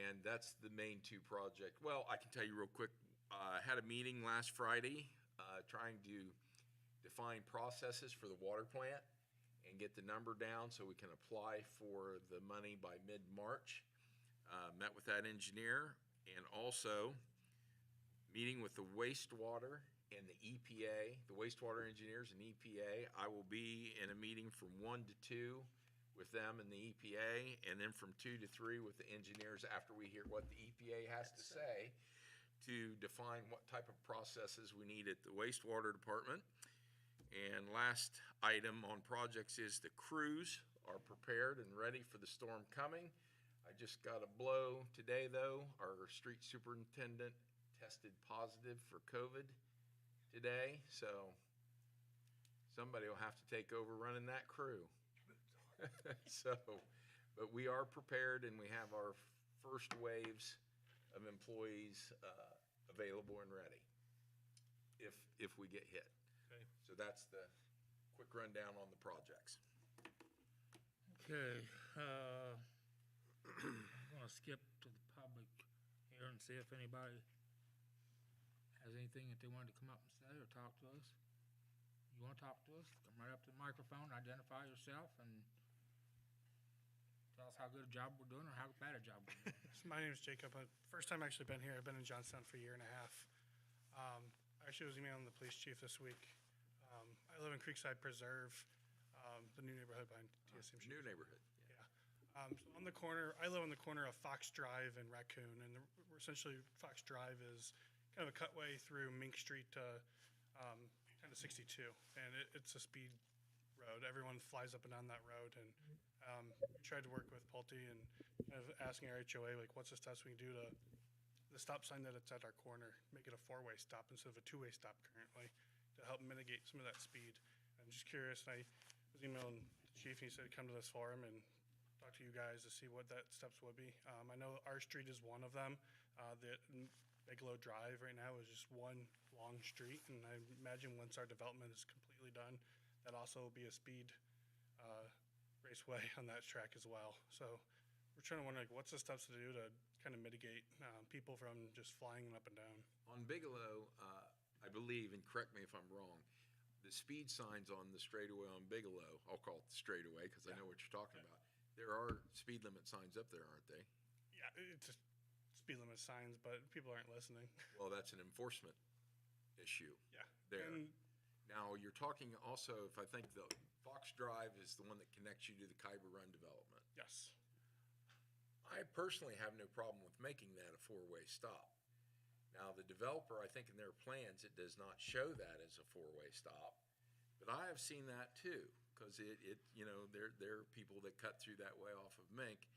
And that's the main two project. Well, I can tell you real quick, I had a meeting last Friday, trying to define processes for the water plant and get the number down so we can apply for the money by mid-March. Met with that engineer, and also meeting with the wastewater and the EPA, the wastewater engineers and EPA. I will be in a meeting from 1 to 2 with them and the EPA, and then from 2 to 3 with the engineers after we hear what the EPA has to say to define what type of processes we need at the wastewater department. And last item on projects is the crews are prepared and ready for the storm coming. I just got a blow today, though. Our street superintendent tested positive for COVID today, so somebody will have to take over running that crew. But we are prepared, and we have our first waves of employees available and ready if we get hit. Okay. So that's the quick rundown on the projects. Okay, I'm gonna skip to the public here and see if anybody has anything that they wanted to come up and say or talk to us. You wanna talk to us, come right up to the microphone, identify yourself, and tell us how good a job we're doing or how bad a job we're doing. So my name is Jacob. First time actually been here. I've been in Johnstown for a year and a half. I actually was emailing the police chief this week. I live in Creekside Preserve, the new neighborhood behind TSM. New neighborhood. Yeah. So on the corner, I live on the corner of Fox Drive and Raccoon, and we're essentially Fox Drive is kind of a cutway through Mink Street to kind of 62, and it's a speed road. Everyone flies up and down that road, and we tried to work with Pulte and kind of asking our HOA, like, what's the steps we can do to the stop sign that it's at our corner, make it a four-way stop instead of a two-way stop currently to help mitigate some of that speed. I'm just curious, and I was emailing the chief, and he said come to this forum and talk to you guys to see what that steps would be. I know our street is one of them. The Bigelow Drive right now is just one long street, and I imagine once our development is completely done, that also will be a speed raceway on that track as well. So we're trying to wonder, like, what's the steps to do to kind of mitigate people from just flying up and down. On Bigelow, I believe, and correct me if I'm wrong, the speed signs on the straightaway on Bigelow, I'll call it the straightaway because I know what you're talking about. There are speed limit signs up there, aren't they? Yeah, it's just speed limit signs, but people aren't listening. Well, that's an enforcement issue. Yeah. There. And Now, you're talking also, if I think the Fox Drive is the one that connects you to the Khyber Run development. yes. I personally have no problem with making that a four-way stop. Now, the developer, I think in their plans, it does not show that as a four-way stop, but I have seen that too, because there are people that cut through that way off of Mink.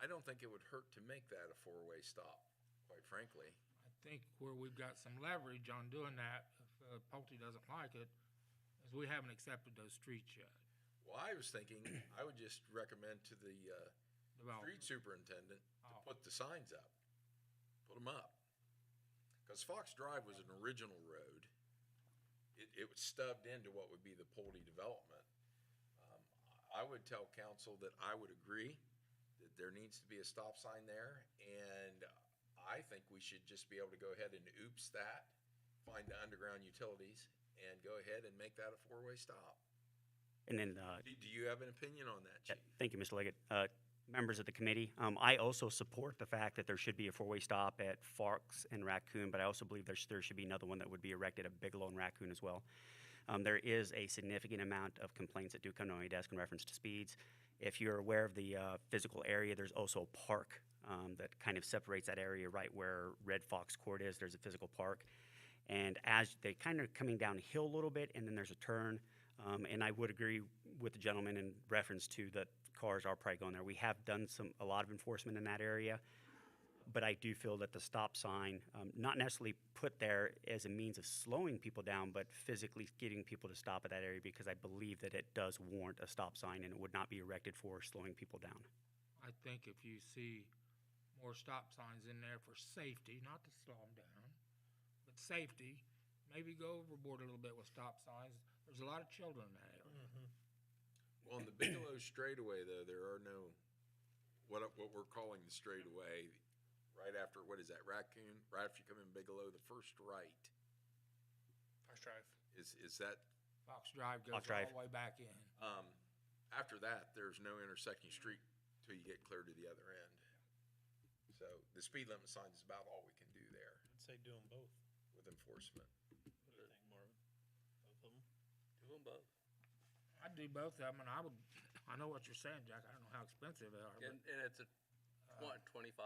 I don't think it would hurt to make that a four-way stop, quite frankly. I think where we've got some leverage on doing that, if Pulte doesn't like it, is we haven't accepted those streets yet. Well, I was thinking I would just recommend to the street superintendent to put the signs up, put them up. Because Fox Drive was an original road. It was stubbed into what would be the Pulte development. I would tell council that I would agree that there needs to be a stop sign there, and I think we should just be able to go ahead and oops that, find the underground utilities, and go ahead and make that a four-way stop. And then, Do you have an opinion on that, Chief? thank you, Mr. Leggett. Members of the committee, I also support the fact that there should be a four-way stop at Fox and Raccoon, but I also believe there should be another one that would be erected at Bigelow and Raccoon as well. There is a significant amount of complaints that do come to my desk in reference to speeds. If you're aware of the physical area, there's also a park that kind of separates that area right where Red Fox Court is. There's a physical park. And as they kind of coming downhill a little bit, and then there's a turn, and I would agree with the gentleman in reference to that cars are probably going there. We have done a lot of enforcement in that area, but I do feel that the stop sign, not necessarily put there as a means of slowing people down, but physically getting people to stop at that area, because I believe that it does warrant a stop sign and it would not be erected for slowing people down. I think if you see more stop signs in there for safety, not to slow them down, but safety, maybe go overboard a little bit with stop signs. There's a lot of children in that area. Well, in the Bigelow straightaway, though, there are no, what we're calling the straightaway, right after, what is that, Raccoon? Right after you come in Bigelow, the first right. Fox Drive. Is that, Fox Drive goes Fox Drive. all the way back in. after that, there's no intersecting street till you get clear to the other end. So the speed limit sign is about all we can do there I'd say do them both. with enforcement. What do you think, Marvin? Both of them? Do them both. I'd do both of them, and I know what you're saying, Jack. I don't know how expensive they are, but And it's a, what, 25?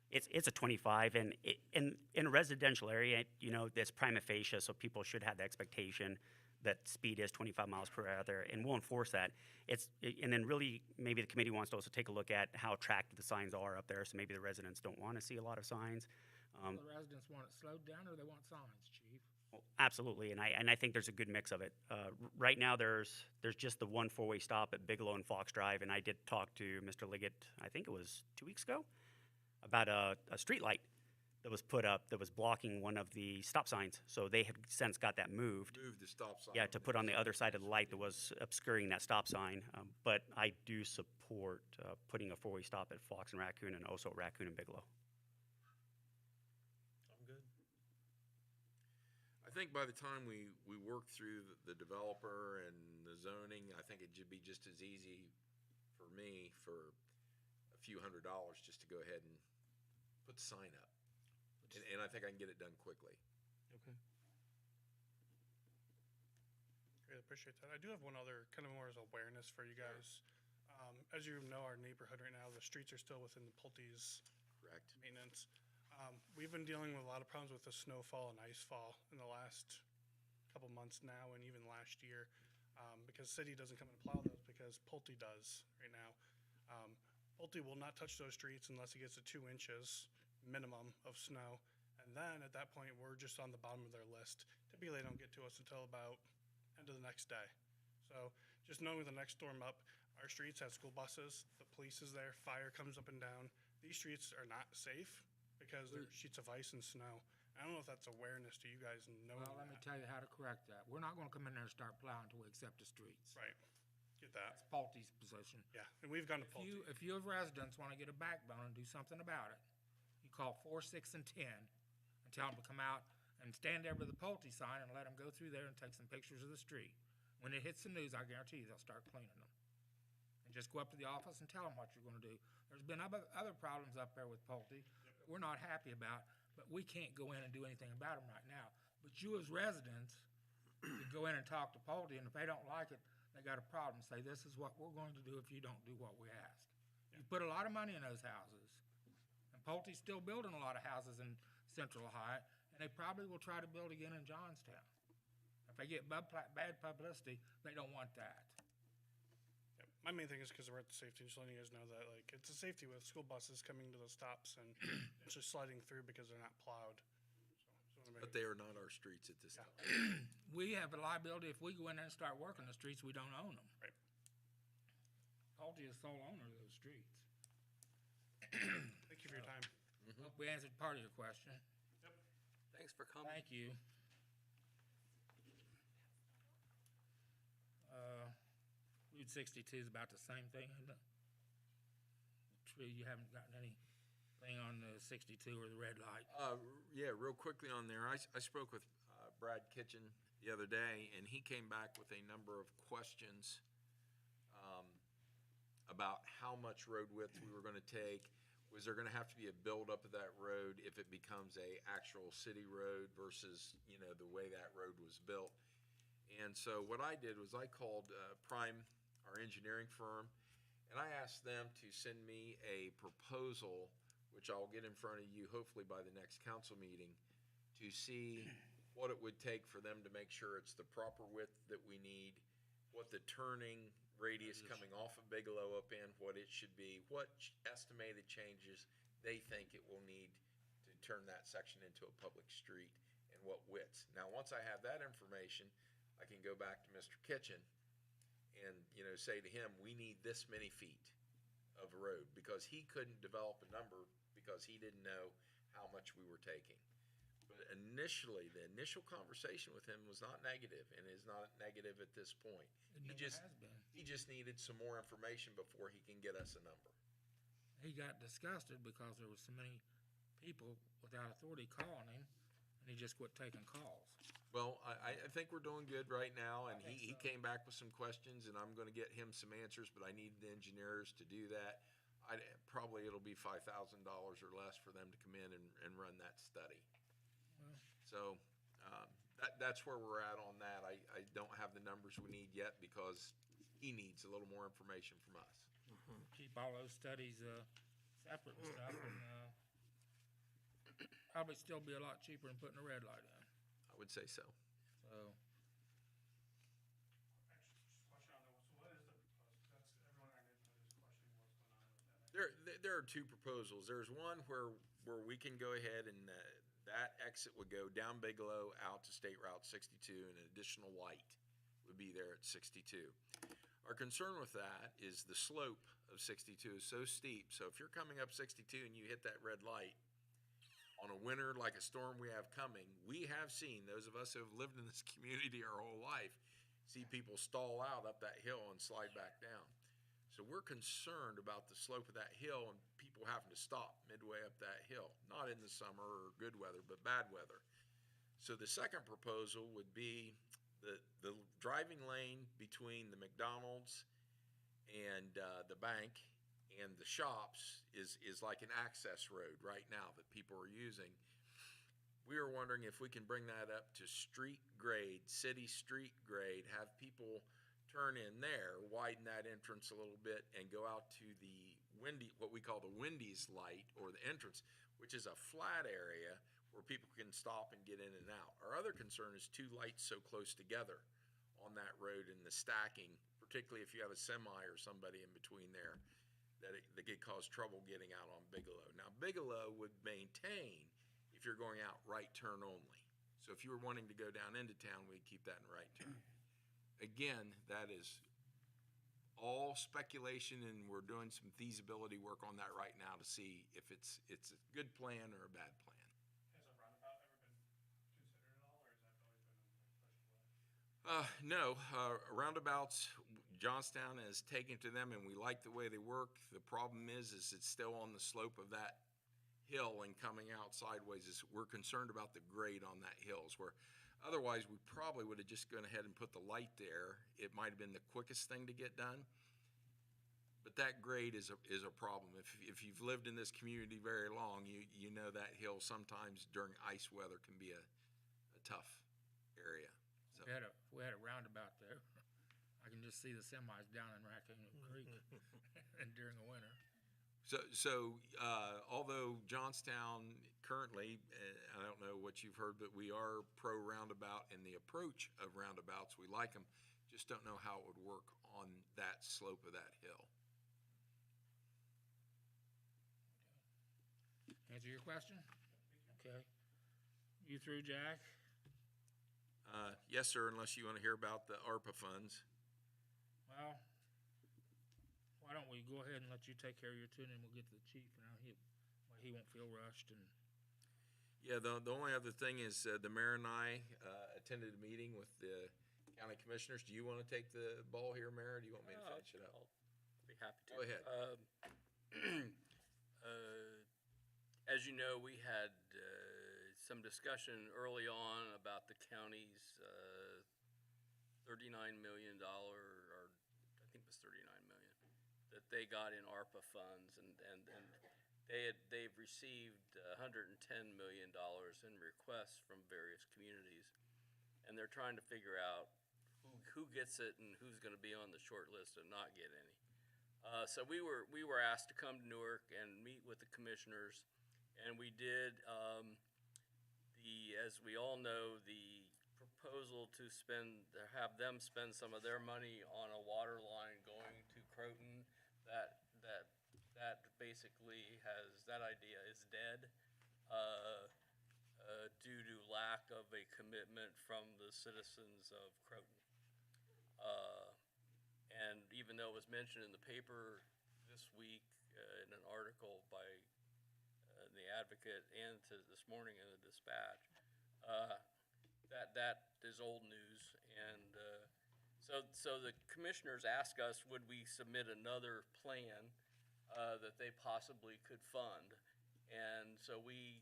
It's a 25, and in a residential area, you know, that's prima facie, so people should have the expectation that speed is 25 miles per hour, and we'll enforce that. And then really, maybe the committee wants to also take a look at how attractive the signs are up there, so maybe the residents don't want to see a lot of signs. the residents want it slowed down, or they want signs, chief? Well, absolutely, and I think there's a good mix of it. Right now, there's just the one four-way stop at Bigelow and Fox Drive, and I did talk to Mr. Liggett, I think it was 2 weeks ago, about a street light that was put up that was blocking one of the stop signs. So they had since got that moved. Move the stop sign. Yeah, to put on the other side of the light that was obscuring that stop sign. But I do support putting a four-way stop at Fox and Raccoon, and also Raccoon and Bigelow. I'm good. I think by the time we work through the developer and the zoning, I think it should be just as easy for me for a few $100s just to go ahead and put the sign up. And I think I can get it done quickly. Okay. Great, appreciate that. I do have one other kind of more as awareness for you guys. As you know, our neighborhood right now, the streets are still within the Pulte's Correct. maintenance. We've been dealing with a lot of problems with the snowfall and icefall in the last couple months now, and even last year, because city doesn't come and plow those because Pulte does right now. Pulte will not touch those streets unless it gets to 2 inches minimum of snow, and then at that point we're just on the bottom of their list. Typically they don't get to us until about end of the next day. So just knowing with the next storm up, our streets have school buses, the police is there, fire comes up and down. These streets are not safe because they're sheets of ice and snow. I don't know if that's awareness to you guys and knowing Well, let me that. tell you how to correct that. We're not gonna come in there and start plowing until we accept the streets. Right, get that. That's Pulte's position. Yeah, and we've gone to Pulte. If you as residents wanna get a backbone and do something about it, you call 4, 6, and 10 and tell them to come out and stand there with the Pulte sign and let them go through there and take some pictures of the street. When it hits the news, I guarantee you they'll start cleaning them. And just go up to the office and tell them what you're gonna do. There's been other problems up there with Pulte that we're not happy about, but we can't go in and do anything about them right now. But you as residents can go in and talk to Pulte, and if they don't like it, they got a problem, say, this is what we're going to do if you don't do what we ask. You put a lot of money in those houses. And Pulte's still building a lot of houses in Central Ohio, and they probably will try to build again in Johnstown. If they get bad publicity, they don't want that. Yep. My main thing is because we're at the safety, just letting you guys know that, like, it's a safety with school buses coming to the stops and it's just sliding through because they're not plowed. So, just wanna But make- they are not our streets at this Yeah. time. We have a liability if we go in there and start working the streets, we don't own them. Right. Pulte is sole owner of those streets. Thank you for your time. Hope we answered part of your question. Thanks for coming. Thank you. Route 62 is about the same thing, isn't it? True, you haven't gotten anything on the 62 or the red light. Yeah, real quickly on there, I spoke with Brad Kitchen the other day, and he came back with a number of questions about how much road width we were gonna take. Was there gonna have to be a buildup of that road if it becomes a actual city road versus, you know, the way that road was built? And so what I did was I called Prime, our engineering firm, and I asked them to send me a proposal, which I'll get in front of you hopefully by the next council meeting, to see what it would take for them to make sure it's the proper width that we need, what the turning radius coming off of Bigelow up in, what it should be, what estimated changes they think it will need to turn that section into a public street, and what widths. Now, once I have that information, I can go back to Mr. Kitchen and, you know, say to him, we need this many feet of road, because he couldn't develop a number because he didn't know how much we were taking. But initially, the initial conversation with him was not negative, and is not negative at this point. It He never just, has been. he just needed some more information before he can get us a number. he got disgusted because there was so many people without authority calling him, and he just quit taking calls. Well, I think we're doing good right now, and I think he so. came back with some questions, and I'm gonna get him some answers, but I need the engineers to do that. Probably it'll be $5,000 or less for them to come in and run that study. Well, So, that's where we're at on that. I don't have the numbers we need yet because he needs a little more information from us. keep all those studies, separate and stuff, and, probably still be a lot cheaper than putting a red light in, I would say so. so. Actually, just a question on that one. So what is the proposal? That's, everyone I know is questioning what's going on with that. There are two proposals. There's one where we can go ahead and that exit would go down Bigelow out to State Route 62, and an additional light would be there at 62. Our concern with that is the slope of 62 is so steep. So if you're coming up 62 and you hit that red light on a winter like a storm we have coming, we have seen, those of us who have lived in this community our whole life, see people stall out up that hill and slide back down. So we're concerned about the slope of that hill and people having to stop midway up that hill, not in the summer or good weather, but bad weather. So the second proposal would be the driving lane between the McDonald's and the bank and the shops is like an access road right now that people are using. We are wondering if we can bring that up to street grade, city street grade, have people turn in there, widen that entrance a little bit, and go out to the what we call the Wendy's light, or the entrance, which is a flat area where people can stop and get in and out. Our other concern is two lights so close together on that road and the stacking, particularly if you have a semi or somebody in between there, that could cause trouble getting out on Bigelow. Now, Bigelow would maintain if you're going out right turn only. So if you were wanting to go down into town, we'd keep that in right turn. Again, that is all speculation, and we're doing some feasibility work on that right now to see if it's a good plan or a bad plan. Has a roundabout ever been considered at all, or has that always been pushed away? No, roundabouts, Johnstown has taken to them, and we like the way they work. The problem is it's still on the slope of that hill and coming out sideways. We're concerned about the grade on that hill, where otherwise we probably would have just gone ahead and put the light there. It might have been the quickest thing to get done, but that grade is a problem. If you've lived in this community very long, you know that hill sometimes during ice weather can be a tough area. So. We had a roundabout there. I can just see the semis down in Raccoon Creek and during the winter. So although Johnstown currently, I don't know what you've heard, but we are pro roundabout in the approach of roundabouts. We like them, just don't know how it would work on that slope of that hill. Answer your question? Okay. You through, Jack? Yes, sir, unless you want to hear about the ARPA funds. Well, why don't we go ahead and let you take care of your two, and then we'll get to the chief, and he won't feel rushed. And Yeah, the only other thing is the mayor and I attended a meeting with the county commissioners. Do you want to take the ball here, Mayor, or do you want me to finish it up? I'll be happy to. Go ahead. As you know, we had some discussion early on about the county's $39 million, or I think it was $39 million, that they got in ARPA funds, and they've received $110 million in requests from various communities, and they're trying to figure out who gets it and who's going to be on the short list and not get any. So we were asked to come to Newark and meet with the commissioners, and we did. As we all know, the proposal to have them spend some of their money on a water line going to Croton, that basically that idea is dead due to lack of a commitment from the citizens of Croton. And even though it was mentioned in the paper this week in an article by the Advocate and this morning in the Dispatch, that is old news. And so the commissioners asked us, would we submit another plan that they possibly could fund. And so we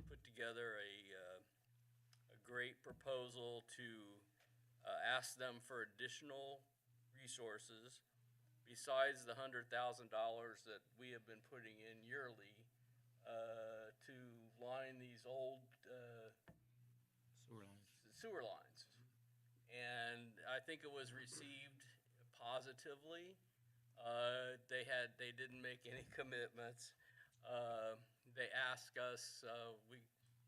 put together a great proposal to ask them for additional resources besides the $100,000 that we have been putting in yearly to line these old Sewer lines. sewer lines. And I think it was received positively. They didn't make any commitments. They asked us,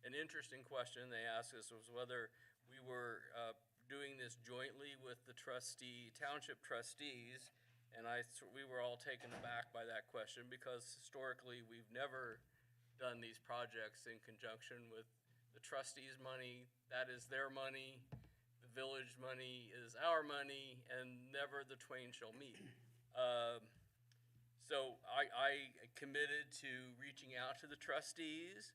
an interesting question they asked us was whether we were doing this jointly with the township trustees. And we were all taken aback by that question because historically we've never done these projects in conjunction with the trustees' money. That is their money. The village money is our money, and never the twain shall meet. So I committed to reaching out to the trustees.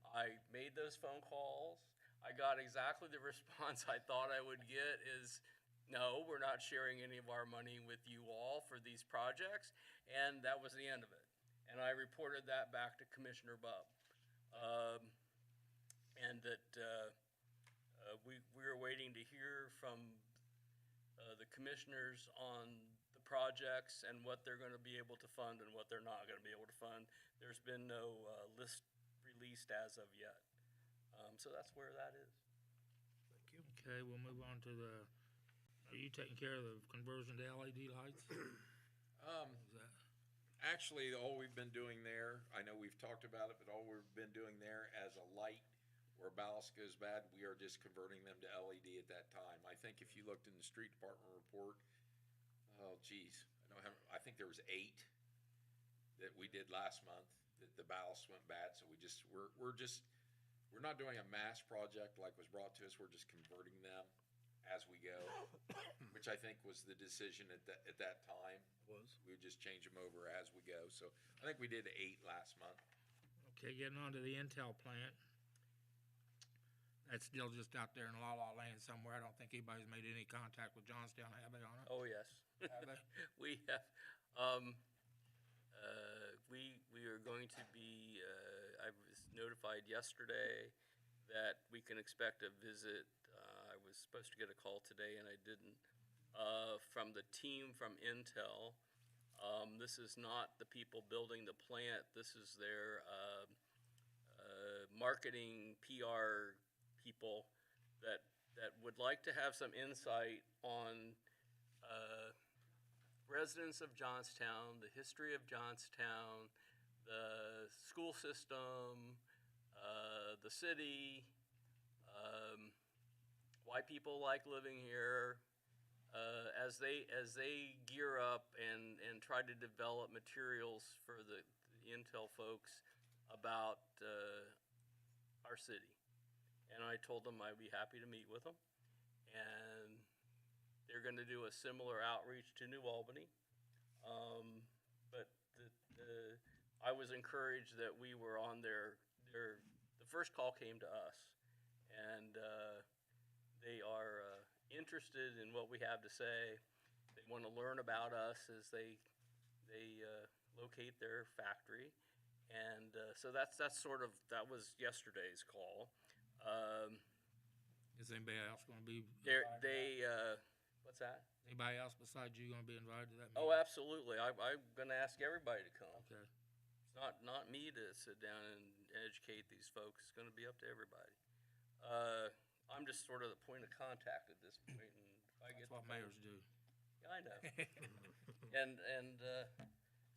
I made those phone calls. I got exactly the response I thought I would get is, no, we're not sharing any of our money with you all for these projects. And that was the end of it. And I reported that back to Commissioner Bubb. And that we were waiting to hear from the commissioners on the projects and what they're going to be able to fund and what they're not going to be able to fund. There's been no list released as of yet. So that's where that is. Okay, we'll move on to are you taking care of the conversion to LED lights? Is that, Actually, all we've been doing there, I know we've talked about it, but all we've been doing there as a light where ballast goes bad, we are just converting them to LED at that time. I think if you looked in the street department report, oh geez, I think there was 8 that we did last month that the ballast went bad. So we're not doing a mass project like was brought to us. We're just converting them as we go, which I think was the decision at that time. We would just change them over as we go. So I think we did 8 last month. okay, getting on to the Intel plant. That's still just out there in La La Land somewhere. I don't think anybody's made any contact with Johnstown, have they, on it? Oh, yes. Have they? We have, we are going to be, I was notified yesterday that we can expect a visit. I was supposed to get a call today and I didn't, from the team from Intel. This is not the people building the plant. This is their marketing PR people that would like to have some insight on residents of Johnstown, the history of Johnstown, the school system, the city, why people like living here, as they gear up and try to develop materials for the Intel folks about our city. And I told them I'd be happy to meet with them. And they're going to do a similar outreach to New Albany. But I was encouraged that we were on the first call came to us. And they are interested in what we have to say. They want to learn about us as they locate their factory. And so that was yesterday's call. Is anybody else going to be? What's that? Anybody else besides you going to be invited to that meeting? Oh, absolutely. I'm going to ask everybody to come. Okay. It's not me to sit down and educate these folks. It's going to be up to everybody. I'm just sort of the point of contact at this point, and if I get That's what mayors do. Yeah, I know.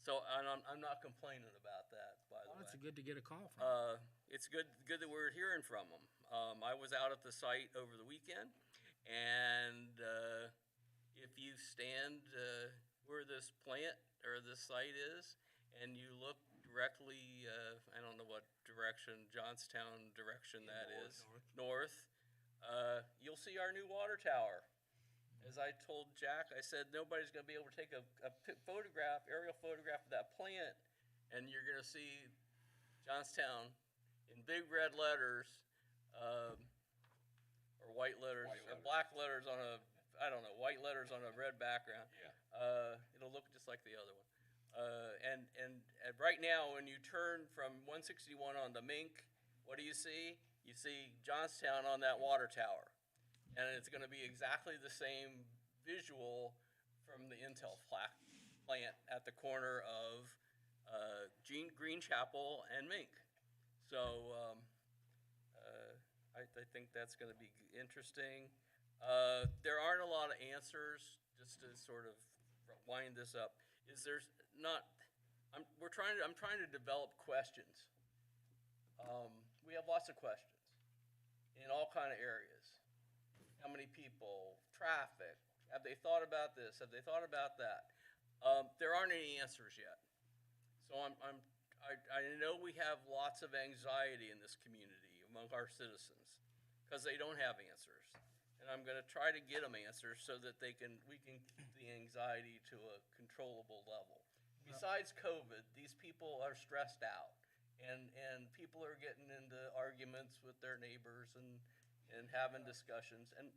So I'm not complaining about that. By the way, It's good to get a call from. it's good that we're hearing from them. I was out at the site over the weekend, and if you stand where this plant or this site is, and you look directly, I don't know what direction, Johnstown direction that is, north, you'll see our new water tower. As I told Jack, I said, nobody's going to be able to take a aerial photograph of that plant, and you're going to see Johnstown in big red letters, or white letters, or black letters on white letters on a red background. Yeah. It'll look just like the other one. And right now, when you turn from 161 on the Mink, what do you see? You see Johnstown on that water tower. And it's gonna be exactly the same visual from the Intel plant at the corner of Green Chapel and Mink. So I think that's going to be interesting. There aren't a lot of answers. Just to sort of wind this up, there's not. I'm trying to develop questions. We have lots of questions in all kind of areas. How many people? Traffic. Have they thought about this? Have they thought about that? There aren't any answers yet. So I know we have lots of anxiety in this community among our citizens because they don't have answers. And I'm going to try to get them answers so that we can keep the anxiety to a controllable level. Besides COVID, these people are stressed out, and people are getting into arguments with their neighbors and having discussions. And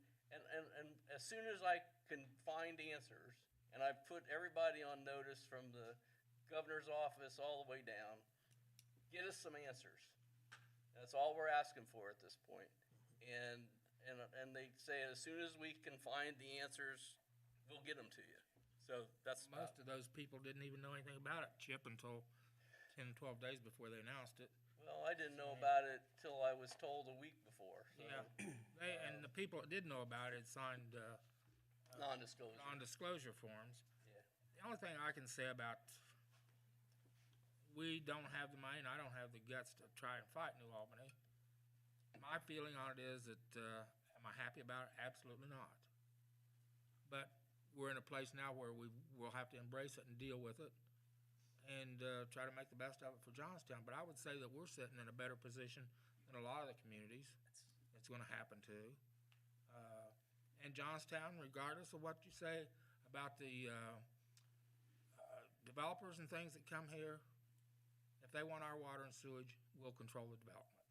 as soon as I can find answers, and I've put everybody on notice from the governor's office all the way down, get us some answers. That's all we're asking for at this point. And they say as soon as we can find the answers, we'll get them to you. So that's Most of those people didn't even know anything about it, Chip, until 10, 12 days before they announced it. well, I didn't know about it till I was told a week before. So Yeah, and the people that did know about it signed non-disclosure. non-disclosure forms. Yeah. The only thing I can say about, we don't have the money, and I don't have the guts to try and fight New Albany. My feeling on it is that, am I happy about it? Absolutely not. But we're in a place now where we will have to embrace it and deal with it and try to make the best of it for Johnstown. But I would say that we're sitting in a better position than a lot of the communities it's going to happen to. And Johnstown, regardless of what you say about the developers and things that come here, if they want our water and sewage, we'll control the development.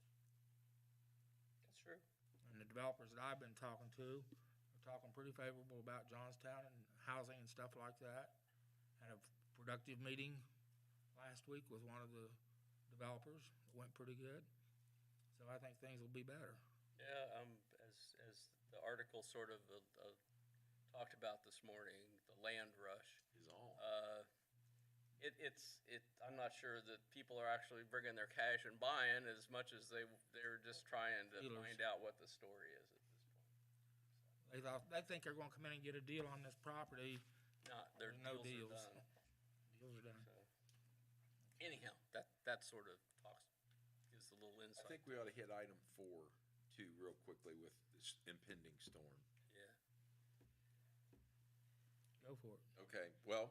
That's true. And the developers that I've been talking to are talking pretty favorable about Johnstown and housing and stuff like that. Had a productive meeting last week with one of the developers. It went pretty good. So I think things will be better. Yeah, as the article sort of talked about this morning, the land rush Is on. I'm not sure that people are actually bringing their cash and buying as much as they're just trying to Dealers. find out what the story is at this point. They think they're going to come in and get a deal on this property. Their There's no deals deals. are done. Deals are done. So, anyhow, that sort of gives a little I insight. think we ought to hit item 4 too, real quickly with this impending storm. Yeah. Go for it. Okay, well,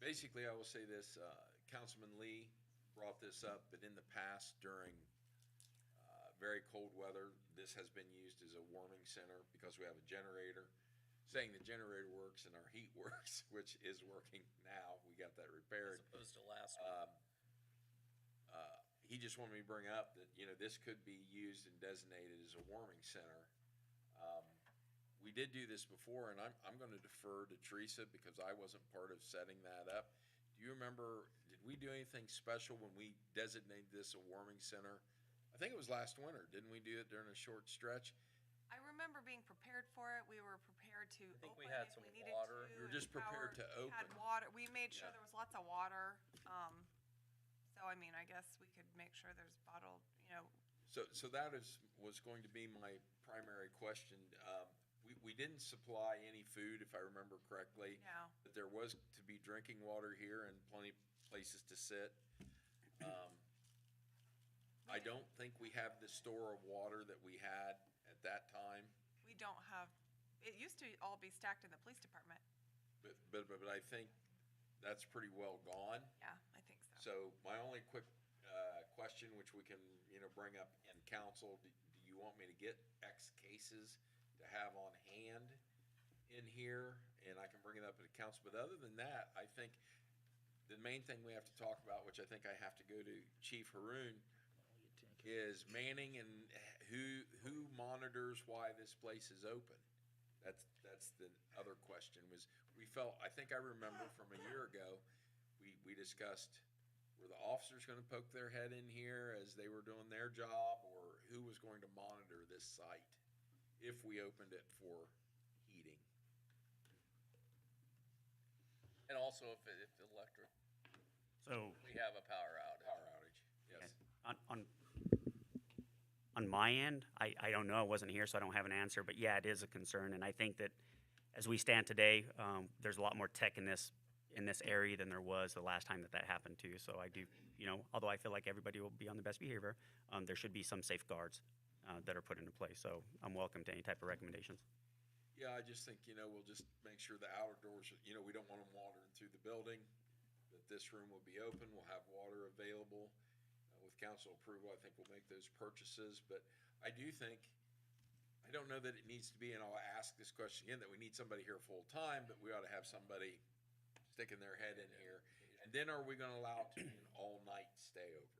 basically, I will say this, Councilman Lee brought this up, but in the past, during very cold weather, this has been used as a warming center because we have a generator. Saying the generator works and our heat works, which is working now, we got that repaired. As opposed to last week. He just wanted me to bring up that, this could be used and designated as a warming center. We did do this before, and I'm going to defer to Teresa because I wasn't part of setting that up. Do you remember, did we do anything special when we designated this a warming center? I think it was last winter. Didn't we do it during a short stretch? I remember being prepared for it. We were prepared to I think open we had if some we needed water. to. We were just and prepared to power. We had open. water. We made sure Yeah. there was lots of water. So I mean, I guess we could make sure there's bottled, So that was going to be my primary question. We didn't supply any food, if I remember correctly. No. But there was to be drinking water here and plenty of places to sit. I don't think we have the store of water that we had at that time, we don't have. It used to all be stacked in the police department. but I think that's pretty well gone. Yeah, I think so. So my only quick question, which we can, bring up in council, do you want me to get X cases to have on hand in here? And I can bring it up at the council. But other than that, I think the main thing we have to talk about, which I think I have to go to Chief Haroon, is manning and who monitors why this place is open. That's the other question. Was we felt, I think I remember from a year ago, we we discussed, were the officers gonna poke their head in here as they were doing their job, or who was going to monitor this site if we opened it for heating? And also if electric, So, we have a power outage. Power outage, yes. on my end, I don't know, I wasn't here, so I don't have an answer, but yeah, it is a concern, and I think that as we stand today, there's a lot more tech in this area than there was the last time that happened too, so I do, although I feel like everybody will be on the best behavior, there should be some safeguards, that are put into place, so I'm welcome to any type of recommendations. Yeah, I just think, we'll just make sure the outer doors, we don't want them wandering through the building, that this room will be open, we'll have water available. With council approval, I think we'll make those purchases, but I do think, I don't know that it needs to be, and I'll ask this question again, that we need somebody here full-time, but we ought to have somebody sticking their head in here. And then are we gonna allow it to be an all-night stay over?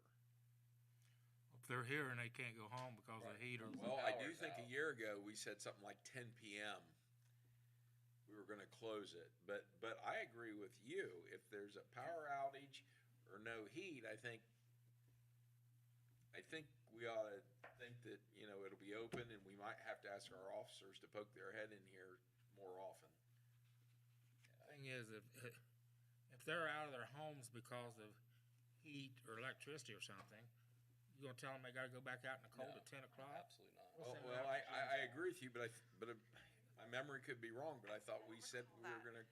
If they're here and they can't go home because of heat or. Well, I do Power's think a out. year ago, we said something like 10 PM. We were gonna close it, but I agree with you. If there's a power outage or no heat, I think we ought to think that, it'll be open and we might have to ask our officers to poke their head in here more often. Thing is, if they're out of their homes because of heat or electricity or something, you gonna tell them they gotta go back out in the cold No, at 10 o'clock? Absolutely not. What's that Well, about? I agree with you, but my memory could be wrong, but I thought we said we were gonna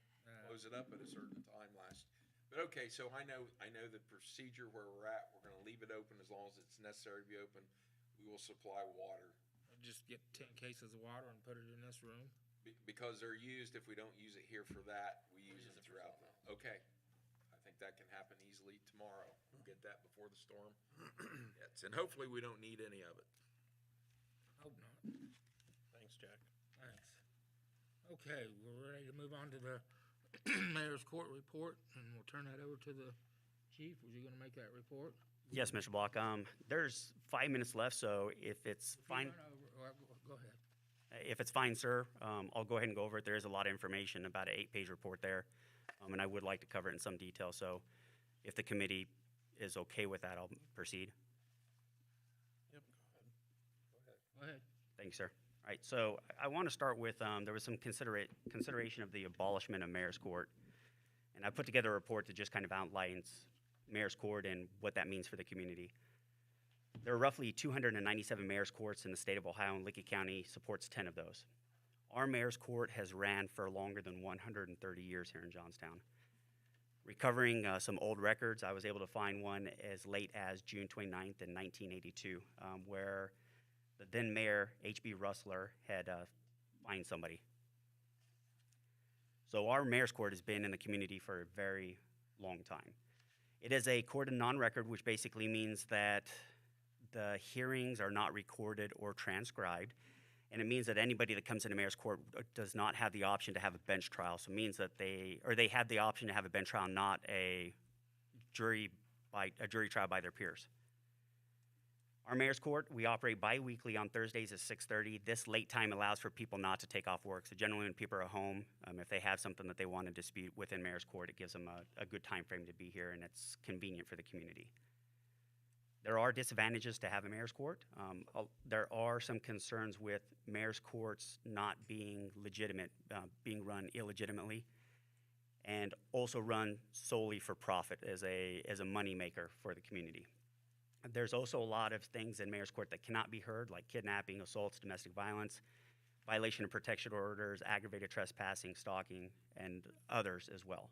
close it up at a certain time last. But okay, so I know the procedure where we're at, we're gonna leave it open as long as it's necessary to be open. We will supply water, Just get 10 cases of water and put it in this room? because they're used, if we don't use it here for that, we use them throughout. Okay, I think that can happen easily tomorrow. We'll get that before the storm hits, and hopefully we don't need any of it. Hope not. Thanks, Jack. Thanks. Okay, we're ready to move on to the mayor's court report, and we'll turn that over to the chief. Was you gonna make that report? Yes, Mr. Block, there's 5 minutes left, so if it's fine. Run over- Go ahead. If it's fine, sir, I'll go ahead and go over it. There is a lot of information, about an 8-page report there, and I would like to cover it in some detail. So if the committee is okay with that, I'll proceed. Yep, Go ahead. Thank you, sir. All right, so I want to start with, there was some consideration of the abolishment of mayor's court. And I put together a report that just kind of outlines mayor's court and what that means for the community. There are roughly 297 mayor's courts in the state of Ohio, and Licking County supports 10 of those. Our mayor's court has ran for longer than 130 years here in Johnstown. Recovering some old records, I was able to find one as late as June 29th in 1982, where the then mayor, H.B. Rustler, had fined somebody. So our mayor's court has been in the community for a very long time. It is a court of non-record, which basically means that the hearings are not recorded or transcribed, and it means that anybody that comes into mayor's court does not have the option to have a bench trial. So it means that they have the option to have a bench trial, not a jury trial by their peers. Our mayor's court, we operate bi-weekly on Thursdays at 6:30. This late time allows for people not to take off work. So generally when people are home, if they have something that they want to dispute within mayor's court, it gives them a good time frame to be here, and it's convenient for the community. There are disadvantages to have a mayor's court. There are some concerns with mayor's courts not being legitimate, being run illegitimately, and also run solely for profit as a moneymaker for the community. There's also a lot of things in mayor's court that cannot be heard, like kidnapping, assaults, domestic violence, violation of protection orders, aggravated trespassing, stalking, and others as well.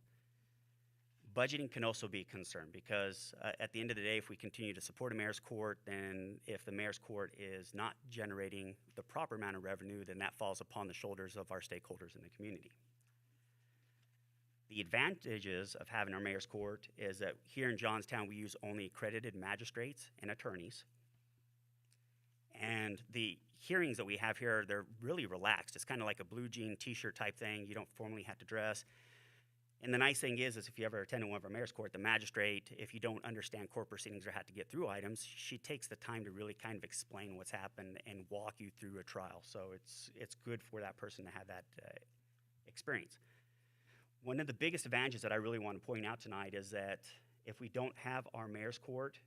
Budgeting can also be a concern because at the end of the day, if we continue to support a mayor's court, then if the mayor's court is not generating the proper amount of revenue, then that falls upon the shoulders of our stakeholders in the community. The advantages of having our mayor's court is that here in Johnstown, we use only accredited magistrates and attorneys. And the hearings that we have here, they're really relaxed. It's kind of like a blue jean t-shirt type thing. You don't formally have to dress. And the nice thing is if you ever attend one of our mayor's court, the magistrate, if you don't understand court proceedings or have to get through items, she takes the time to really kind of explain what's happened and walk you through a trial. So it's good for that person to have that experience. One of the biggest advantages that I really want to point out tonight is that if we don't have our mayor's court,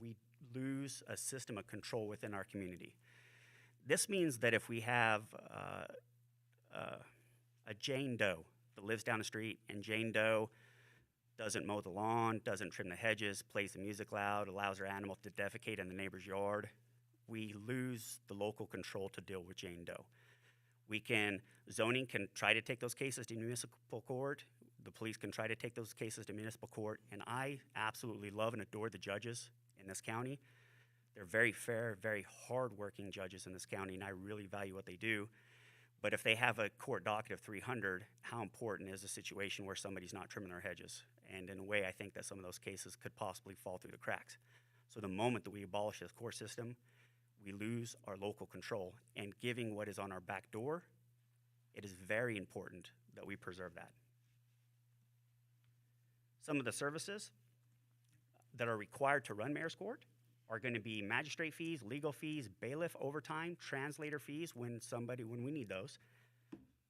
we lose a system of control within our community. This means that if we have a Jane Doe that lives down the street, and Jane Doe doesn't mow the lawn, doesn't trim the hedges, plays the music loud, allows her animal to defecate in the neighbor's yard, we lose the local control to deal with Jane Doe. Zoning can try to take those cases to municipal court. The police can try to take those cases to municipal court. And I absolutely love and adore the judges in this county. They're very fair, very hardworking judges in this county, and I really value what they do. But if they have a court docket of 300, how important is a situation where somebody's not trimming their hedges? And in a way, I think that some of those cases could possibly fall through the cracks. So the moment that we abolish this court system, we lose our local control. And given what is on our back door, it is very important that we preserve that. Some of the services that are required to run mayor's court are going to be magistrate fees, legal fees, bailiff overtime, translator fees when we need those,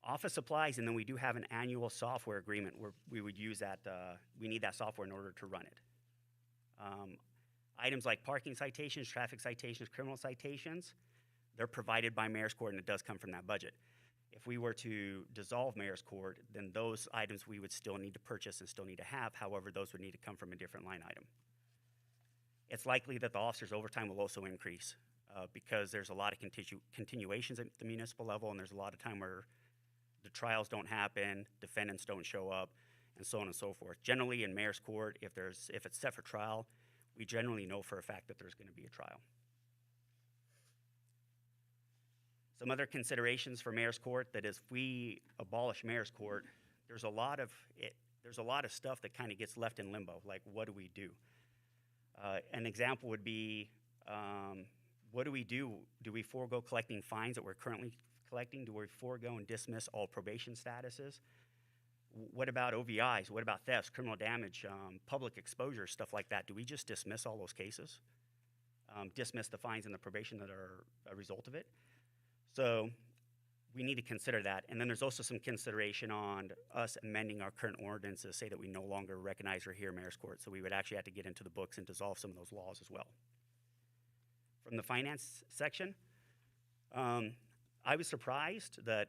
office supplies, and then we do have an annual software agreement where we would use that, we need that software in order to run it. Items like parking citations, traffic citations, criminal citations, they're provided by mayor's court, and it does come from that budget. If we were to dissolve mayor's court, then those items we would still need to purchase and still need to have. However, those would need to come from a different line item. It's likely that the officers' overtime will also increase because there's a lot of continuations at the municipal level, and there's a lot of time where the trials don't happen, defendants don't show up, and so on and so forth. Generally, in mayor's court, if it's set for trial, we generally know for a fact that there's going to be a trial. Some other considerations for mayor's court, that is, if we abolish mayor's court, there's a lot of stuff that kind of gets left in limbo. Like, what do we do? An example would be, what do we do? Do we forego collecting fines that we're currently collecting? Do we forego and dismiss all probation statuses? What about OVIs? What about thefts, criminal damage, public exposure, stuff like that? Do we just dismiss all those cases? Dismiss the fines and the probation that are a result of it? So we need to consider that. And then there's also some consideration on us amending our current ordinances, say that we no longer recognize or hear mayor's court. So we would actually have to get into the books and dissolve some of those laws as well. From the finance section, I was surprised that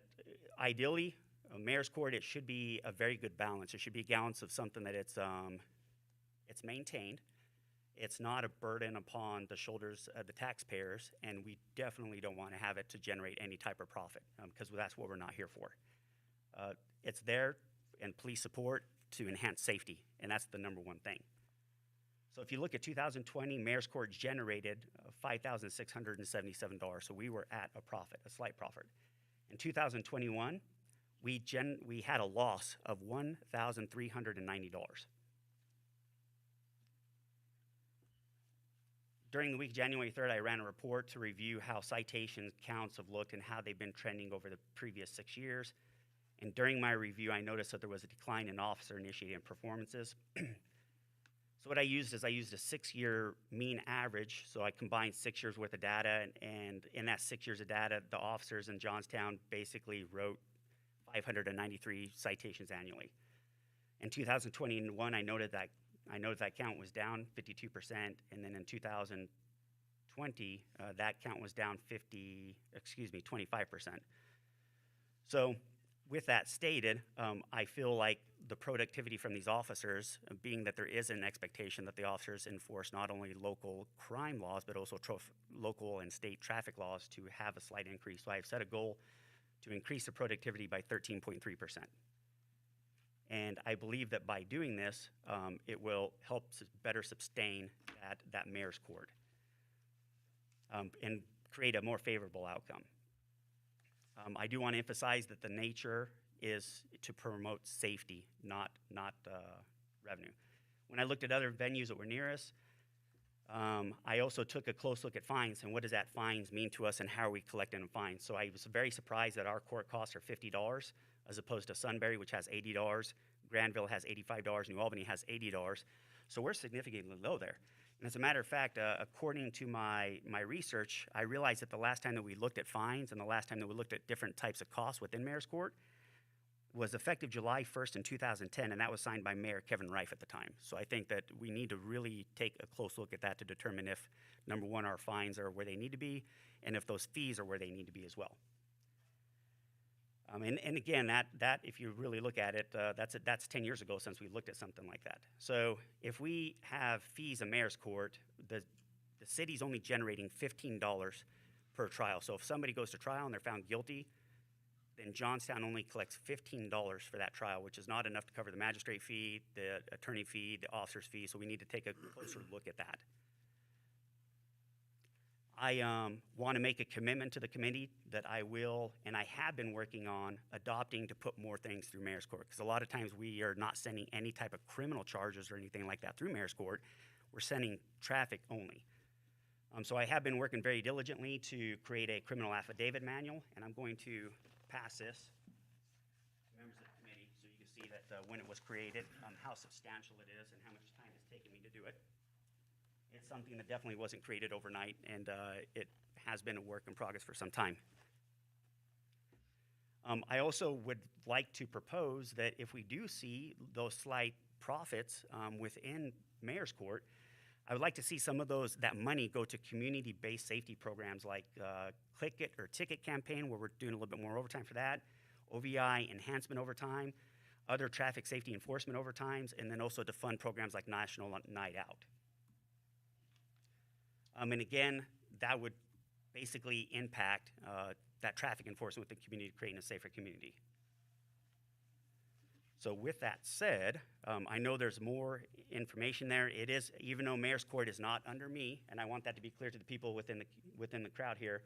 ideally, mayor's court, it should be a very good balance. It should be a balance of something that it's maintained. It's not a burden upon the shoulders of the taxpayers, and we definitely don't want to have it to generate any type of profit, because that's what we're not here for. It's there, and police support, to enhance safety, and that's the number one thing. So if you look at 2020, mayor's court generated $5,677, so we were at a profit, a slight profit. In 2021, we had a loss of $1,390. During the week, January 3rd, I ran a report to review how citation counts have looked and how they've been trending over the previous 6 years. And during my review, I noticed that there was a decline in officer-initiated performances. So what I used is a 6-year mean average. So I combined 6 years worth of data, and in that 6 years of data, the officers in Johnstown basically wrote 593 citations annually. In 2021, I noted that count was down 52%, and then in 2020, that count was down 25%. So with that stated, I feel like the productivity from these officers, being that there is an expectation that the officers enforce not only local crime laws, but also local and state traffic laws, to have a slight increase. So I've set a goal to increase the productivity by 13.3%. And I believe that by doing this, it will help better sustain that mayor's court and create a more favorable outcome. I do want to emphasize that the nature is to promote safety, not revenue. When I looked at other venues that were near us, I also took a close look at fines and what does that fines mean to us and how are we collecting fines. So I was very surprised that our court costs are $50 as opposed to Sunbury, which has $80, Granville has $85, New Albany has $80. So we're significantly low there. And as a matter of fact, according to my research, I realized that the last time that we looked at fines and the last time that we looked at different types of costs within mayor's court, was effective July 1st in 2010, and that was signed by Mayor Kevin Reif at the time. So I think that we need to really take a close look at that to determine if, number one, our fines are where they need to be, and if those fees are where they need to be as well. And again, that if you really look at it, that's 10 years ago since we looked at something like that. So if we have fees in mayor's court, the city's only generating $15 per trial. So if somebody goes to trial and they're found guilty, then Johnstown only collects $15 for that trial, which is not enough to cover the magistrate fee, the attorney fee, the officer's fee. So we need to take a closer look at that. I want to make a commitment to the committee that I will, and I have been working on adopting to put more things through mayor's court, because a lot of times we are not sending any type of criminal charges or anything like that through mayor's court. We're sending traffic only. So I have been working very diligently to create a criminal affidavit manual, and I'm going to pass this to members of the committee so you can see that when it was created, how substantial it is and how much time it's taken me to do it. It's something that definitely wasn't created overnight, and it has been a work in progress for some time. I also would like to propose that if we do see those slight profits within mayor's court, I would like to see some of that money go to community-based safety programs like Click It or Ticket Campaign, where we're doing a little bit more overtime for that, OVI enhancement overtime, other traffic safety enforcement overtimes, and then also to fund programs like National Night Out. And again, that would basically impact that traffic enforcement with the community, creating a safer community. So with that said, I know there's more information there. It is, even though mayor's court is not under me, and I want that to be clear to the people within the crowd here,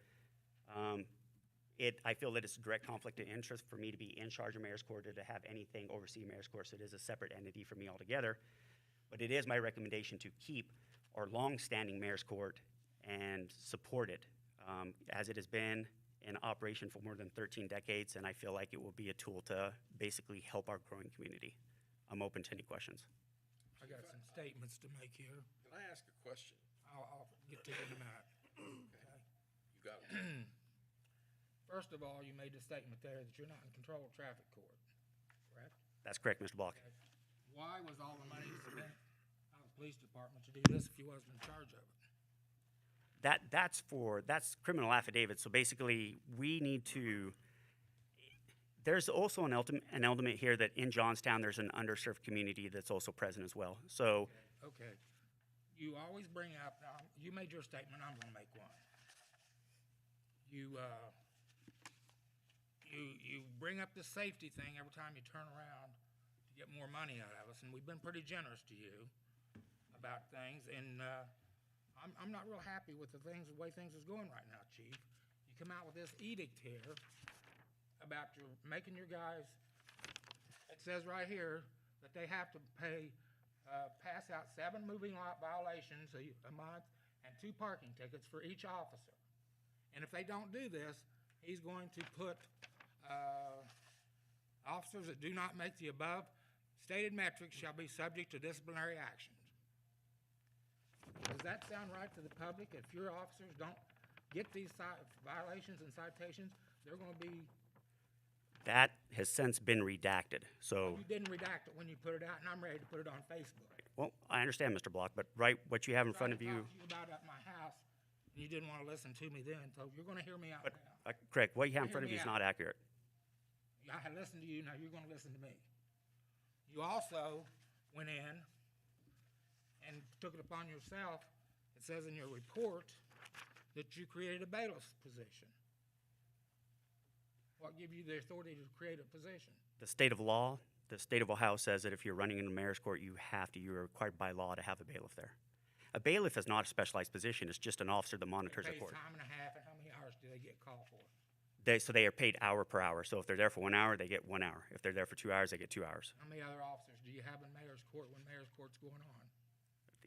I feel that it's a direct conflict of interest for me to be in charge of mayor's court or to have anything oversee mayor's court. So it is a separate entity for me altogether. But it is my recommendation to keep our long-standing mayor's court and support it as it has been in operation for more than 13 decades, and I feel like it will be a tool to basically help our growing community. I'm open to any questions. I got some statements to make here. Can I ask a question? I'll get to it in a minute. Okay. You got it. First of all, you made the statement there that you're not in control of traffic court, correct? That's correct, Mr. Block. Okay. Why was all the money spent out of the police department to do this if you wasn't in charge of it? That's criminal affidavit. So basically, we need to. There's also an element here that in Johnstown there's an underserved community that's also present as well. So. Okay. You always bring up. Now, you made your statement. I'm going to make one. You bring up the safety thing every time you turn around to get more money out of us, and we've been pretty generous to you about things, and I'm not real happy with the way things is going right now, Chief. You come out with this edict here about making your guys, it says right here that they have to pass out 7 moving lot violations a month and 2 parking tickets for each officer. And if they don't do this, he's going to put officers that do not make the above stated metrics shall be subject to disciplinary actions. Does that sound right to the public? If your officers don't get these violations and citations, they're going to be... That has since been redacted, so... You didn't redact it when you put it out, and I'm ready to put it on Facebook. Well, I understand, Mr. Block, but what you have in front of you... I talked to you about it at my house, and you didn't want to listen to me then, so you're going to hear me out But, now. correct, what you have in Hear front of you me is out. not accurate. I had listened to you, now you're going to listen to me. You also went in and took it upon yourself. It says in your report that you created a bailiff's position. What gave you the authority to create a position? The state of law, the state of Ohio says that if you're running in a mayor's court, you're required by law to have a bailiff there. A bailiff is not a specialized position, it's just an officer that monitors a Pays court. time and a half, and how many hours do they get called for? So they are paid hour per hour. So if they're there for 1 hour, they get 1 hour. If they're there for 2 hours, they get 2 hours. How many other officers do you have in mayor's court when mayor's court's going on?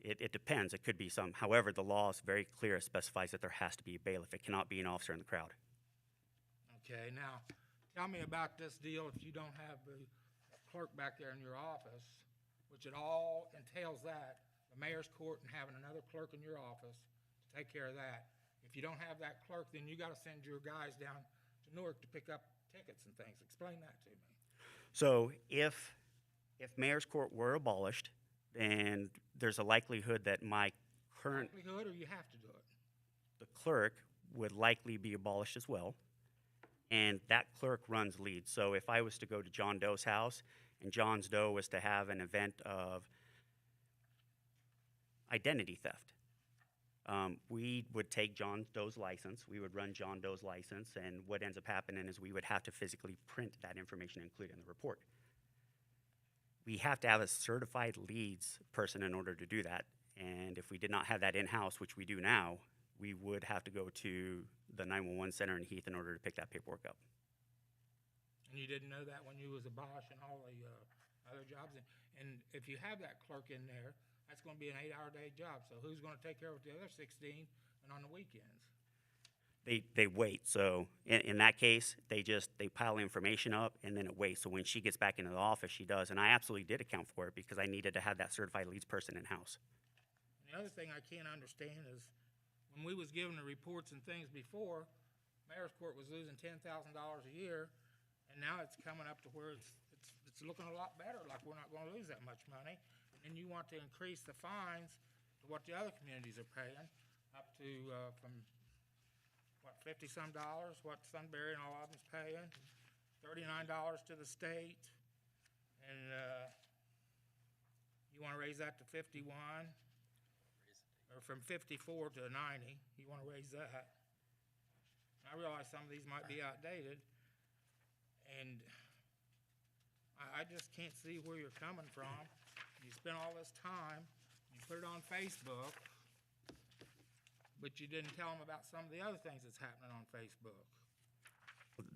It depends. It could be some. However, the law is very clear. It specifies that there has to be a bailiff. It cannot be an officer in the crowd. Okay, now, tell me about this deal if you don't have the clerk back there in your office, which it all entails that, the mayor's court and having another clerk in your office to take care of that. If you don't have that clerk, then you gotta send your guys down to Newark to pick up tickets and things. Explain that to me. So if mayor's court were abolished, then there's a likelihood that my current, Likelihood, or you have to do it? the clerk would likely be abolished as well. And that clerk runs leads. So if I was to go to John Doe's house and John Doe was to have an event of identity theft, we would take John Doe's license, we would run John Doe's license, and what ends up happening is we would have to physically print that information and include it in the report. We have to have a certified leads person in order to do that. And if we did not have that in-house, which we do now, we would have to go to the 911 center in Heath in order to pick that paperwork up. And you didn't know that when you was abolishing all the other jobs? And if you have that clerk in there, that's gonna be an 8-hour day job, so who's gonna take care of the other 16 and on the weekends? They wait. So in that case, they pile information up and then it waits. So when she gets back into the office, she does. And I absolutely did account for it because I needed to have that certified leads person in-house. And the other thing I can't understand is, when we was given the reports and things before, Mayor's Court was losing $10,000 a year, and now it's coming up to where it's looking a lot better, like we're not gonna lose that much money. And then you want to increase the fines to what the other communities are paying, up to, from, what, $50-some, what Sunbury and all of them's paying, $39 to the state, and, you wanna raise that to 51, or from 54 to 90, you wanna raise that. And I realize some of these might be outdated, and I just can't see where you're coming from. You spent all this time, you put it on Facebook, but you didn't tell them about some of the other things that's happening on Facebook.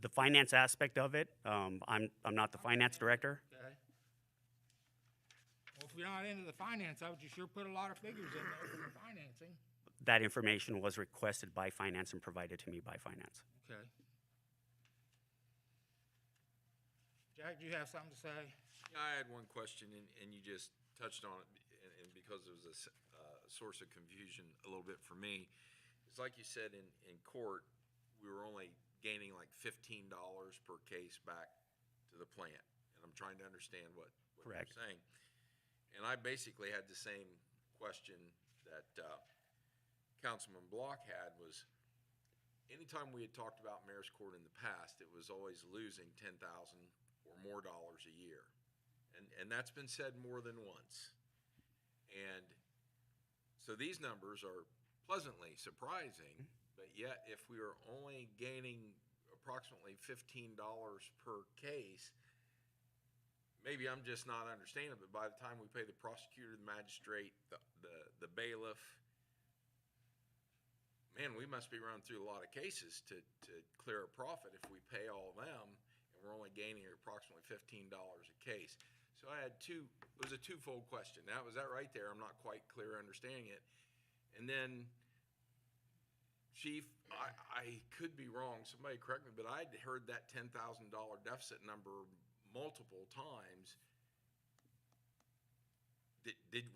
The finance aspect of it, I'm not the finance director. Okay? Well, if you're not into the finance of it, you sure put a lot of figures in there for the financing. That information was requested by finance and provided to me by finance. Okay. Jack, do you have something to say? Yeah, I had one question, and you just touched on it, and because it was a source of confusion a little bit for me. It's like you said, in court, we were only gaining like $15 per case back to the plant, and I'm trying to understand what you're Correct. saying. And I basically had the same question that Councilman Block had, was anytime we had talked about Mayor's Court in the past, it was always losing $10,000 or more dollars a year. And that's been said more than once. And so these numbers are pleasantly surprising, but yet if we are only gaining approximately $15 per case, maybe I'm just not understanding, but by the time we pay the prosecutor, the magistrate, the bailiff, man, we must be running through a lot of cases to clear a profit if we pay all of them, and we're only gaining approximately $15 a case. So I had it was a twofold question. Now, was that right there? I'm not quite clear understanding it. And then, Chief, I could be wrong, somebody correct me, but I'd heard that $10,000 deficit number multiple times.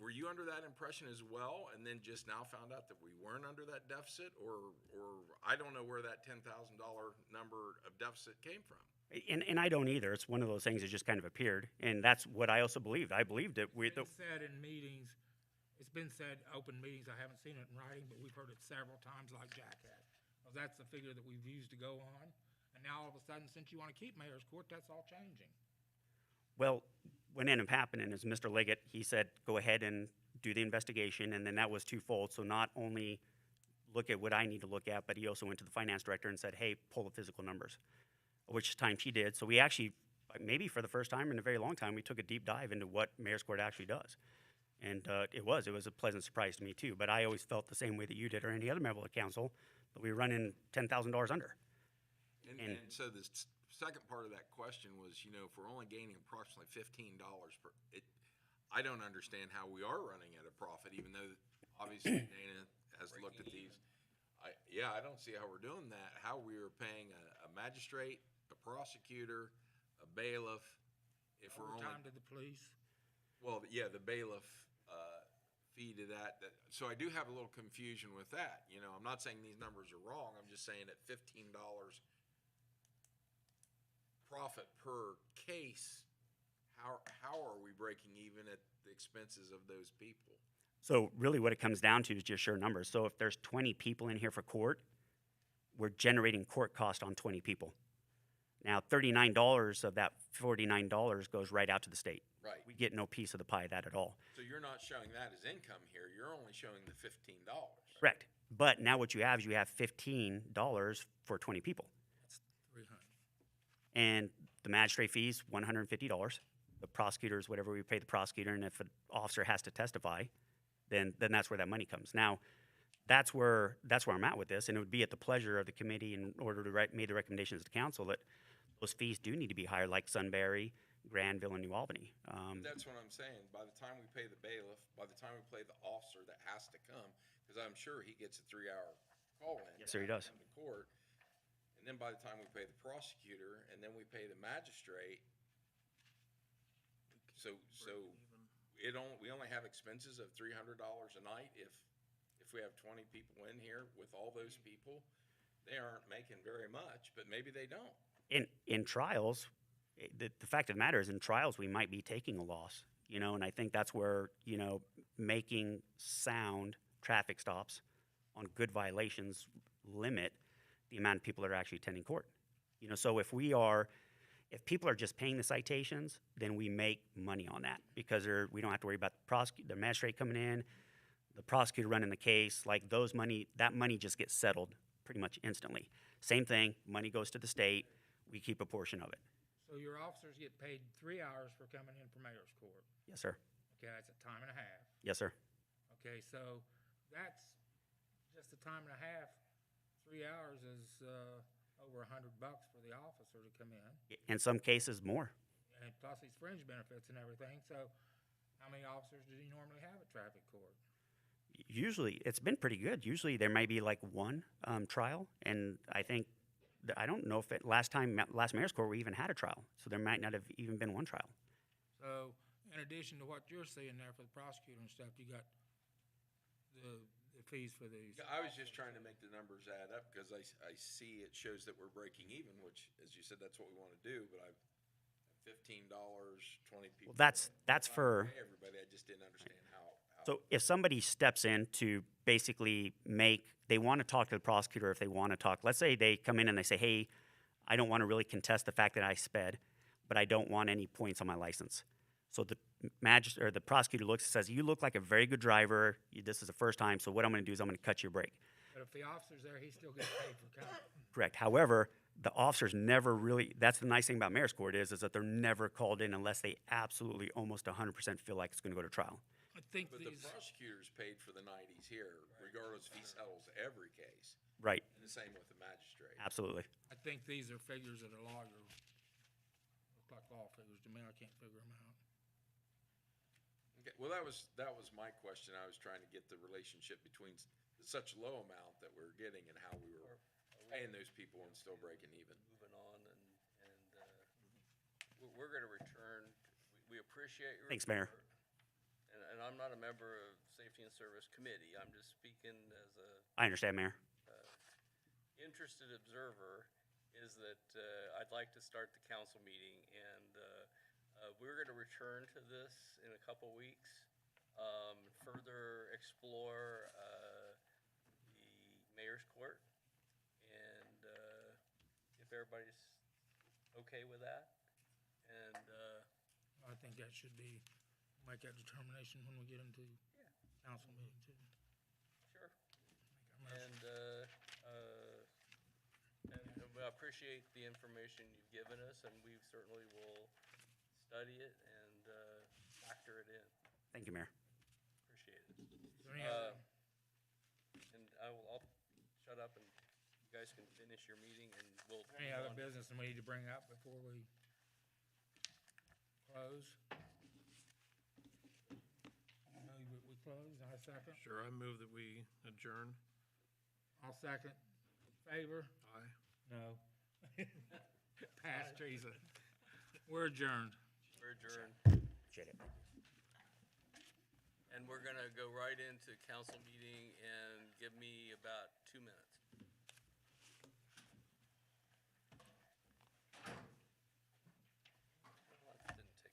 Were you under that impression as well, and then just now found out that we weren't under that deficit, or I don't know where that $10,000 number of deficit came from? And I don't either. It's one of those things that just kind of appeared, and that's what I also believed. I believed it. It's been said in meetings, it's been said, open meetings, I haven't seen it in writing, but we've heard it several times like Jack had. Well, that's the figure that we've used to go on, and now all of a sudden, since you want to keep Mayor's Court, that's all changing. Well, what ended up happening is Mr. Liggett, he said, go ahead and do the investigation, and then that was twofold. So not only look at what I need to look at, but he also went to the finance director and said, hey, pull the physical numbers, which time she did. So we actually, maybe for the first time in a very long time, we took a deep dive into what Mayor's Court actually does. And it was a pleasant surprise to me too, but I always felt the same way that you did or any other member of the council, that we were running $10,000 under. And so the second part of that question was, if we're only gaining approximately $15 per, I don't understand how we are running at a profit, even though obviously Dana has looked at these. I don't see how we're doing that, how we are paying a magistrate, a prosecutor, a bailiff, if we're only. Overtime to the police. Well, yeah, the bailiff fee to that. So I do have a little confusion with that. I'm not saying these numbers are wrong. I'm just saying at $15 profit per case how are we breaking even at the expenses of those people? So really what it comes down to is just sheer numbers. So if there's 20 people in here for court, we're generating court cost on 20 people. Now, $39 of that $49 goes right out to the state. Right. We get no piece of the pie of that at all. So you're not showing that as income here, you're only showing the $15. Correct. But now what you have is you have $15 for 20 people. That's 300. And the magistrate fees, $150. The prosecutors, whatever we pay the prosecutor, and if an officer has to testify, then that's where that money comes. Now, that's where I'm at with this, and it would be at the pleasure of the committee in order to make the recommendations to council that those fees do need to be higher, like Sunbury, Granville, and New Albany. That's what I'm saying. By the time we pay the bailiff, by the time we pay the officer that has to come, because I'm sure he gets a 3-hour call-in. Yes, sir, he does. To come to court. And then by the time we pay the prosecutor, and then we pay the magistrate, so we only have expenses of $300 a night if we have 20 people in here. With all those people, they aren't making very much, but maybe they don't. In trials, the fact of the matter is, in trials, we might be taking a loss, and I think that's where, making sound traffic stops on good violations limit the amount of people that are actually attending court. So if people are just paying the citations, then we make money on that because we don't have to worry about the magistrate coming in, the prosecutor running the case. Like that money just gets settled pretty much instantly. Same thing, money goes to the state, we keep a portion of it. So your officers get paid 3 hours for coming in from mayor's court. Yes, sir. Okay, that's a time and a half. Yes, sir. Okay, so that's just a time and a half. 3 hours is over $100 for the officer to come in, In some cases, more. and plus these fringe benefits and everything. So, how many officers do you normally have at traffic court? Usually, it's been pretty good. Usually, there might be like one trial, and I don't know if last mayor's court we even had a trial, so there might not have even been one trial. So, in addition to what you're seeing there for the prosecutor and stuff, you got the fees for these. Yeah, I was just trying to make the numbers add up because I see it shows that we're breaking even, which, as you said, that's what we want to do, but I've $15, 20 people. Well, that's for. Pay everybody, I just didn't understand how. So if somebody steps in to basically they want to talk to the prosecutor, if they want to talk, let's say they come in and they say, hey, I don't want to really contest the fact that I sped, but I don't want any points on my license. So the magistrate or the prosecutor looks and says, you look like a very good driver. This is the first time, so what I'm going to do is I'm going to cut your brake. But if the officer's there, he still gets paid for coming. Correct. However, the officers never really, that's the nice thing about mayor's court is that they're never called in unless they absolutely almost 100% feel like it's going to go to trial. I think But the prosecutor's paid for the night he's here, regardless if he settles every case. Right. And the same with the magistrate. Absolutely. I think these are figures that a lawyer look like law figures to me. I can't figure them out. Okay, well, that was my question. I was trying to get the relationship between such low amount that we're getting and how we were paying those people and still breaking even. Moving on, and we're gonna return. We appreciate your. Thanks, Mayor. report. And I'm not a member of Safety and Service Committee. I'm just speaking as a I understand, Mayor. interested observer. Is that I'd like to start the council meeting, and we're going to return to this in a couple weeks. Further explore the mayor's court, and if everybody's okay with that, and I think that should be, make that determination when we get into council meeting too. sure. Make our motion. And I appreciate the information you've given us, and we certainly will study it and factor it in. Thank you, Mayor. Appreciate it. Is there any other- And I'll shut up, and you guys can finish your meeting, and we'll. Any move other on. business that we need to bring up before we close? We close, I second. Sure, I move that we adjourn. I'll second. Favor? Aye. No. Pass, Teresa. We're adjourned. We're adjourned, Appreciate it. and we're gonna go right into council meeting, and give me about 2 minutes.